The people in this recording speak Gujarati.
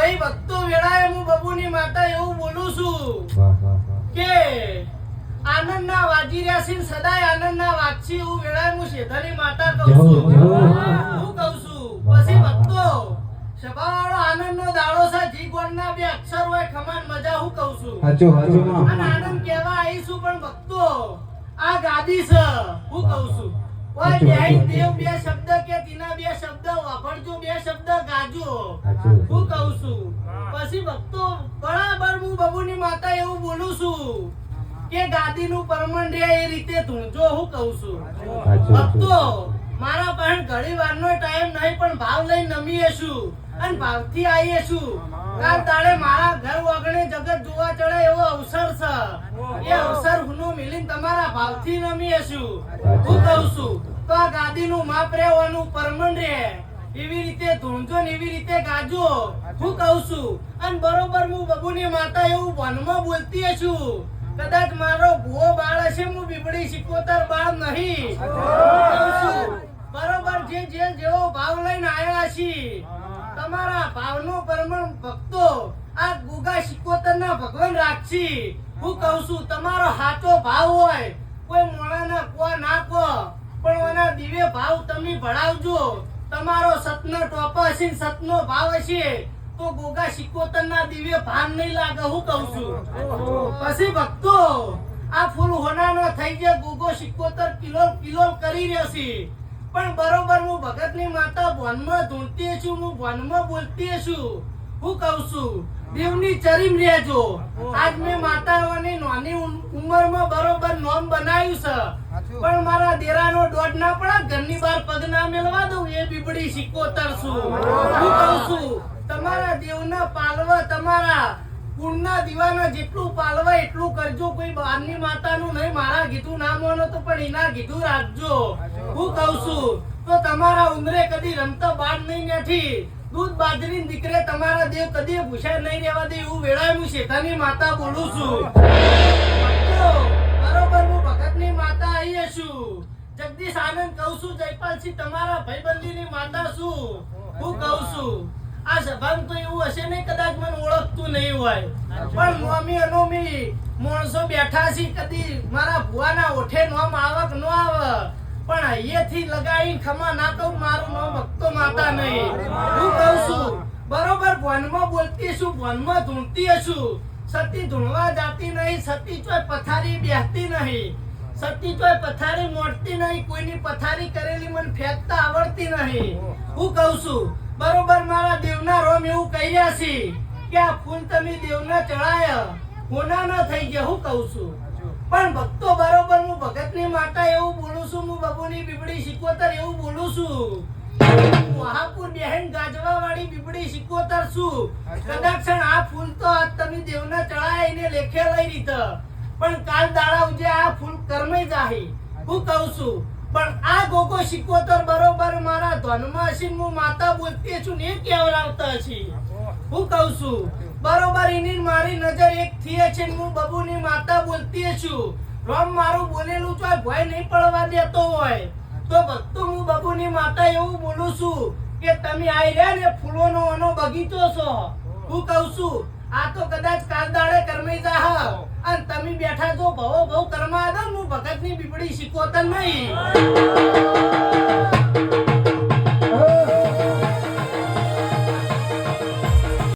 ભાઈ ભક્તો વેળાએ હું બબુની માતા એવું બોલું છું કે આનંદના વાજી રહ્યા છે, સદાય આનંદના વાગશી. હું વેળાએ હું શેઠાની માતા કહું છું, હું કહું છું. પછી ભક્તો સભાવાળો આનંદનો દાડો છે, જી ગોળના બે અક્ષર હોય ખમાન મજા, હું કહું છું. અને આનંદ કહેવા આવીશું, પણ ભક્તો આ ગાદી છે, હું કહું છું. ઓય બેહી દેવ બે શબ્દ કે તીના બે શબ્દ વાપરજો, બે શબ્દ ગાજો, હું કહું છું. પછી ભક્તો બરાબર હું બબુની માતા એવું બોલું છું કે ગાદીનું પરમણ રે એ રીતે ધૂણજો, હું કહું છું. ભક્તો મારા પાસે ઘણી વારનો ટાઈમ નહીં, પણ ભાવ લઈને નમીએ છું અને ભાવથી આવીએ છું. કાલ તાળે મારા ઘર વાગણે જગત જોવા ચડે એવો અવસર છે, એ અવસર હુનો મિલીને તમારા ભાવથી નમીએ છું, હું કહું છું. તો આ ગાદીનું માપ રહેવાનું પરમણ રે એવી રીતે ધૂણજો ને એવી રીતે ગાજો, હું કહું છું. અને બરોબર હું બબુની માતા એવું વનમાં બોલતી છું. કદાચ મારો ભૂવો બાળ હશે, હું બીબડી સિકોતર બાળ નહીં, કહું છું. બરોબર જે જેવો ભાવ લઈને આવ્યા છીએ, તમારા ભાવનો પરમણ ભક્તો આ ગુગા સિકોતરના ભગવાન રાખશી, હું કહું છું. તમારો સાચો ભાવ હોય, કોઈ મોણાના કો ના કો, પણ ઓના દિવ્ય ભાવ તમે ભણાવજો. તમારો સતનો ટોપ હશે, સતનો ભાવ હશે, તો ગોગા સિકોતરના દિવ્ય ભાન નહીં લાગે, હું કહું છું. પછી ભક્તો આ ફૂલ હોનાનો થઈ જાય, ગોગો સિકોતર કિલો કરી રહ્યો છે, પણ બરોબર હું ભગતની માતા ભવનમાં ધૂણતી છું, હું ભવનમાં બોલતી છું, હું કહું છું. દેવની ચરીમ રહેજો. આજ મેં માતાઓની નાની ઉંમરમાં બરોબર નોમ બનાવ્યું છે, પણ મારા દેરાનો દોડ ના પડે, ઘરની બહાર પગ ના મેળવા દઉં, એ બીબડી સિકોતર છું, હું કહું છું. તમારા દેવના પાલવા, તમારા કુળના દીવાના જેટલું પાલવા એટલું કરજો. કોઈ બહારની માતાનું નહીં, મારા કીધું ના માનો તો પણ એના કીધું રાખજો, હું કહું છું. તો તમારા ઉંમરે કદી રમતા બાદ નહીં નથી, દૂધ બાજરી દીકરે તમારા દેવ કદી ભૂષા નહીં રહેવા દે, એવું વેળાએ હું શેઠાની માતા બોલું છું. બરોબર હું ભગતની માતા આવીએ છું, જગદીશ આનંદ કહું છું. જયપાલસિંહ તમારા ભાઈબંધીની માતા છું, હું કહું છું. આ સભામાં તો એવું હશે નહીં, કદાચ મને ઓળખતું નહીં હોય, પણ નોમી અનોમી માણસો બેઠા છે, કદી મારા ભુવાના ઓઠે નોમ આવક ન આવે, પણ અહીંયાથી લગાવીને ખમા ના કહું, મારું નામ ભક્તો માતા નહીં, હું કહું છું. બરોબર ભવનમાં બોલતી છું, ભવનમાં ધૂણતી છું. સતી ધૂણવા જાતી નહીં, સતી ચોય પથારી બેસતી નહીં, સતી ચોય પથારી મોડતી નહીં, કોઈની પથારી કરેલી મને ફેંકતા આવડતી નહીં, હું કહું છું. બરોબર મારા દેવના રોમ એવું કહી રહ્યા છે કે આ ફૂલ તમે દેવના ચડાયા, હોના ન થઈ ગયા, હું કહું છું. પણ ભક્તો બરોબર હું ભગતની માતા એવું બોલું છું, હું બબુની બીબડી સિકોતર એવું બોલું છું. મહાપુર બહેન ગાજવા વાળી બીબડી સિકોતર છું. કદાચ આ ફૂલ તો આજ તમે દેવના ચડાયા એને લેખે લઈ રીતે, પણ કાલ દાડા ઉજે આ ફૂલ કરમે જાહી, હું કહું છું. પણ આ ગોગો સિકોતર બરોબર મારા ધનમાં હશે, હું માતા બોલતી છું ને એ કેવડાવતા હશે, હું કહું છું. બરોબર એની મારી નજર એક થી છે, હું બબુની માતા બોલતી છું. રોમ મારું બોલેલું તો ભય નહીં પડવા દેતો હોય, તો ભક્તો હું બબુની માતા એવું બોલું છું કે તમે આઈ રહ્યા ને ફૂલોનો ઓનો બગીચો છો, હું કહું છું. આ તો કદાચ કાલ દાડે કરમી જાહ અને તમે બેઠા છો ભવો ભવ કરવા દો, હું ભગતની બીબડી સિકોતર નહીં.